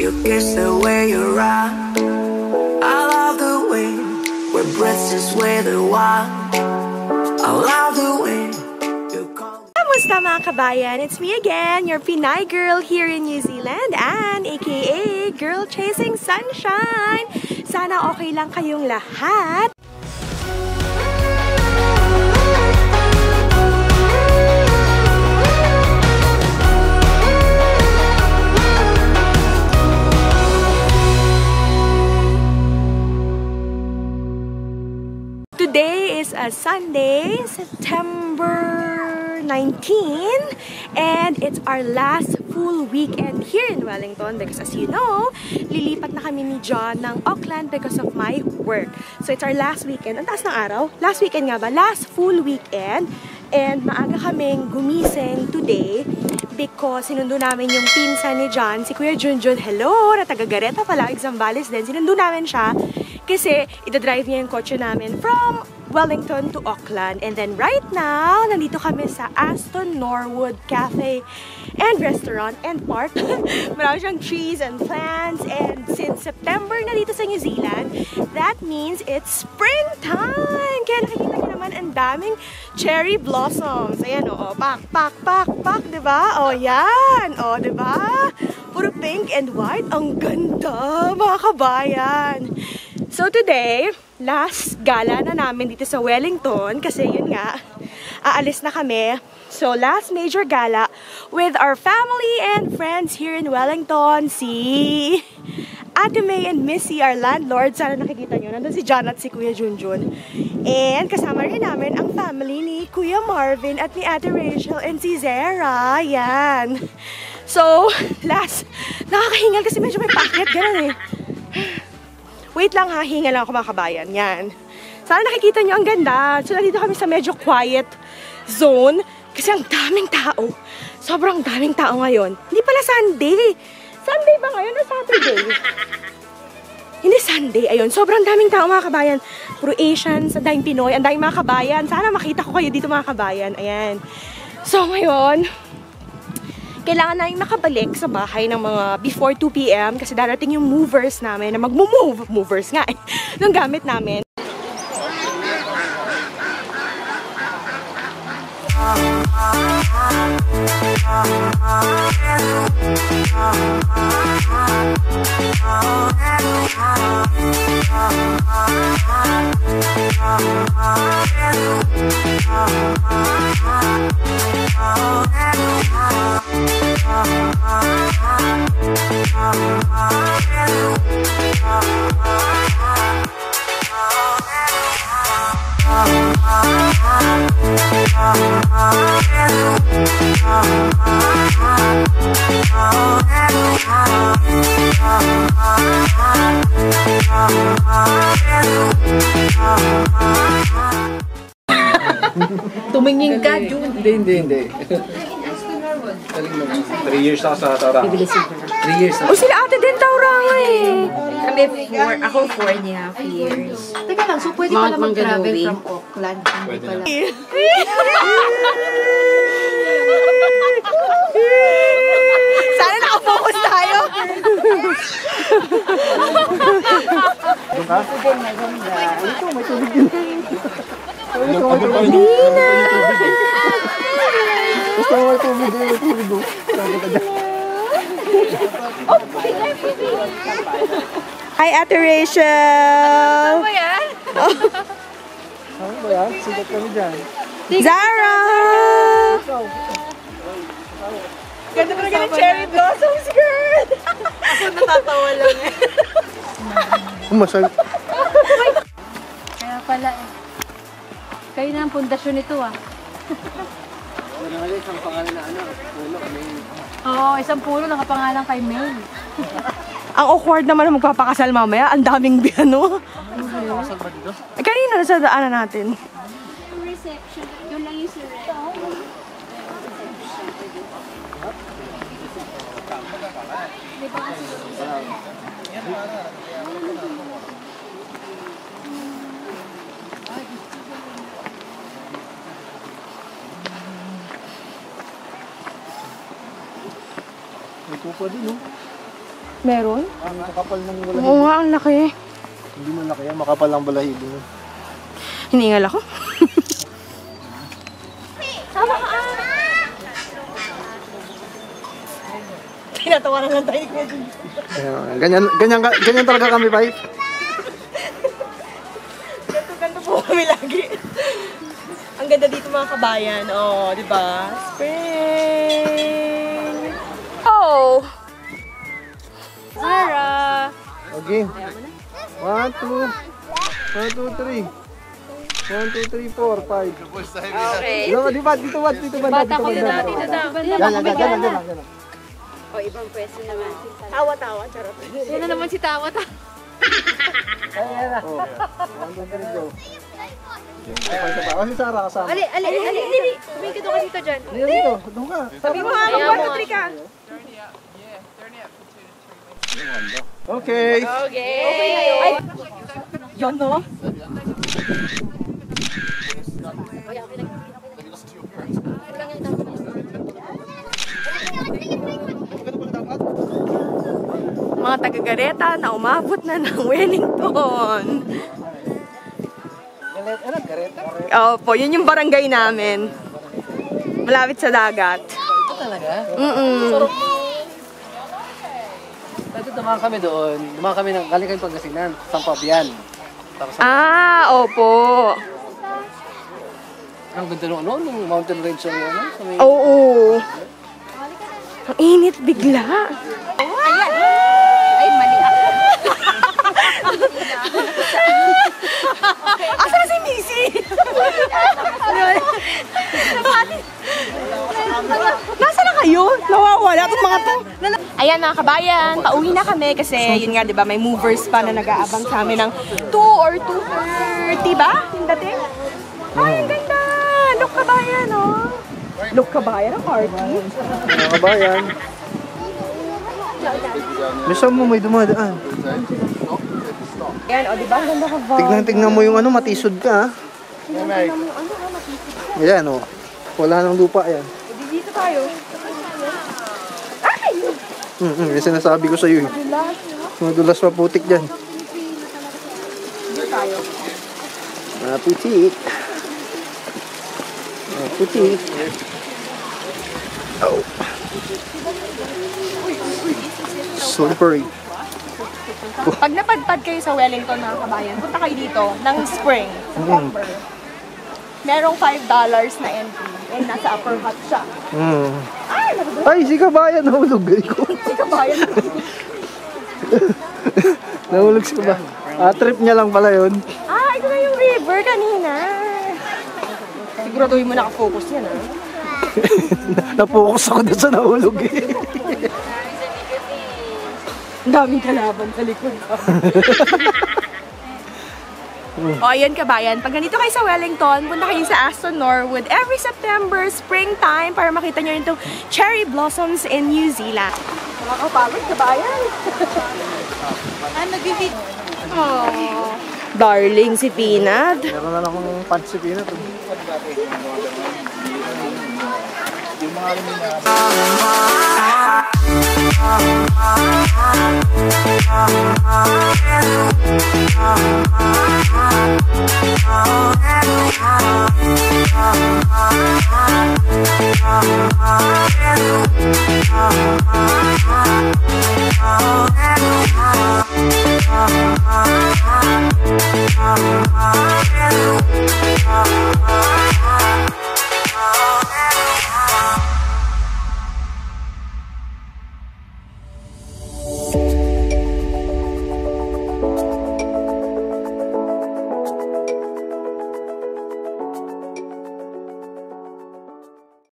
You kiss the way you rock. I love the way we're breaths just with the wild. I love the way you call. Kamusta mga kabayan? It's me again, your Pinay girl here in New Zealand, and aka Girl Chasing Sunshine. Sana okay lang kayong lahat. Today is a Sunday, September 19, and it's our last full weekend here in Wellington because as you know, lilipat na kami ni John ng Auckland because of my work. So it's our last weekend. Ang taas ng araw. Last weekend nga ba? Last full weekend. And maaga kaming gumising today because sinundo namin yung pinsan ni John, si Kuya Junjun. Hello! Na taga Gareta pala, Zambales din. Sinundo namin siya kasi idadrive niya yung kotse namin from Wellington to Auckland. And then right now, nandito kami sa Aston Norwood Cafe and Restaurant and Park. Marami siyang trees and plants. And since September na dito sa New Zealand, that means it's springtime! Kaya nakikita niyo naman ang daming cherry blossoms. Ayan o, pak, pak, pak, pak, diba? O yan, o diba? Puro pink and white. Ang ganda, mga kabayan! So today, last gala na namin dito sa Wellington kasi yun nga, aalis na kami. So last major gala with our family and friends here in Wellington. Si Ate May and Missy, our landlord. Sana nakikita nyo. Nandun si John at si Kuya Junjun. And kasama rin namin ang family ni Kuya Marvin at ni Ate Rachel and si Zara. Yan. So, last, nakakahingal kasi medyo may packet. Ganun eh. Wait lang ha, hinga lang ako mga kabayan. Yan. Sana nakikita nyo ang ganda. So, nandito kami sa medyo quiet zone. Kasi ang daming tao. Sobrang daming tao ngayon. Hindi pala Sunday. Sunday ba ngayon o Saturday? Hindi Sunday. Ayun, sobrang daming tao mga kabayan. Puro Asians, ang daming Pinoy, ang daming mga kabayan. Sana makita ko kayo dito mga kabayan. Ayan. So, ngayon, kailangan namin makabalik sa bahay ng mga before 2 PM kasi darating yung movers namin na mag-move. Movers nga eh. Ng gamit namin. Tumingin ka, June. Hindi. 3 years na sa Tauranga. 3 years na. O sila ate din Tauranga eh. Kami 4, ako 4.5 years. Teka lang, so pwede pala mag-travel from Auckland? Pwede na. Sana nakafocus tayo. Doon ka? Ito, may tubig din. Dina! Gusto mo may tubig din, may tubig din. Hi, Ate Rachel! Ano ba yan? Ano ba yan? Sigat kami dyan. Zara! Ganda talaga ng cherry blossoms, girl! Ako natatawa lang eh. Masal. Kaya pala eh. Kayo na ang pundasyon nito ah. Isang pangalan na puno. Oo, isang puno nakapangalan kay May. Ang awkward naman na magpapakasal mamaya. Ang daming biyano. Kanina sa daanan natin. Reception. Yun lang yung surrender. May tupa din, no? Meron? Ang makapal ng balahibo. Oo nga, ang laki. Hindi man laki yan, makapal ang balahibo. Hiningal ako. Tama ka! Tinatawanan lang tayo. Ganyan talaga kami, Pai. Ganto po kami lagi. Ang ganda dito mga kabayan. Oh, di ba? Spring! Oh! Zara! Okay. 1, 2, 3. 1, 2, 3, 4, 5. Okay. Di ba? Dito ba? Dito ba? Bata ko dito, dito daw. Yan. O, ibang pwesto naman. Tawa-tawa, charot. Sino naman si Tawat? Oh. 1, 2, 3, go. Oh, si Sarah kasama. Ali! Tumingin ka dito dyan. Dito, doon ka. Sabi mo nga, mag-1, 2, 3 ka. Okay. Okay. Yan, no? Mga taga-Gareta na umabot na ng Wellington. Ano, Gareta? Opo, yun yung barangay namin. Malapit sa dagat. Ito talaga? Dati dumaan kami doon. Dumaan kami ng galing kami Pangasinan. Sampabian. Tapos Opo. ang ganda nung nung mountain range yung ano. Sa may... Oo. Ang init bigla. Ay, mali ako. Asa na si Missy? Nasa na kayo? Nawawala itong mga to. Ayan mga kabayan, pauwi na kami kasi yun nga, di ba, may movers pa na nag-aabang sa amin ng 2 or 2:30 ba? Yung dating? Ay, ang ganda! Look kabayan, oh. Look kabayan, ang party. Mga kabayan. Bisa mo may dumadaan. Ayan, o, di ba? Ang ganda kabayan. Tignan mo yung ano, matisod ka. Ayan, oh. Wala nang lupa yan. Dito tayo. Yung sinasabi ko sa'yo eh. Madulas maputik dyan. Maputik. Maputik. Oh. Slippery. Pag napadpad kayo sa Wellington mga kabayan, punta kayo dito ng spring. September. Merong $5 na entry. And nasa upper hut siya. Ay, si kabayan nahulog. Si kabayan. Nahulog si kabayan. Trip niya lang pala yun. Ito na yung river kanina. Siguraduhin mo nakafocus yan, ha? Napokus ako doon sa nahulog eh. Ang daming kalaban sa likod. O, ayan kabayan. Pag ganito kayo sa Wellington, punta kayo sa Aston Norwood every September, springtime, para makita nyo itong cherry blossoms in New Zealand. Nakakapagod kabayan. Nag-video. Oh, darling si Peanut. Meron na akong pants si Peanut. Yung mga Oh,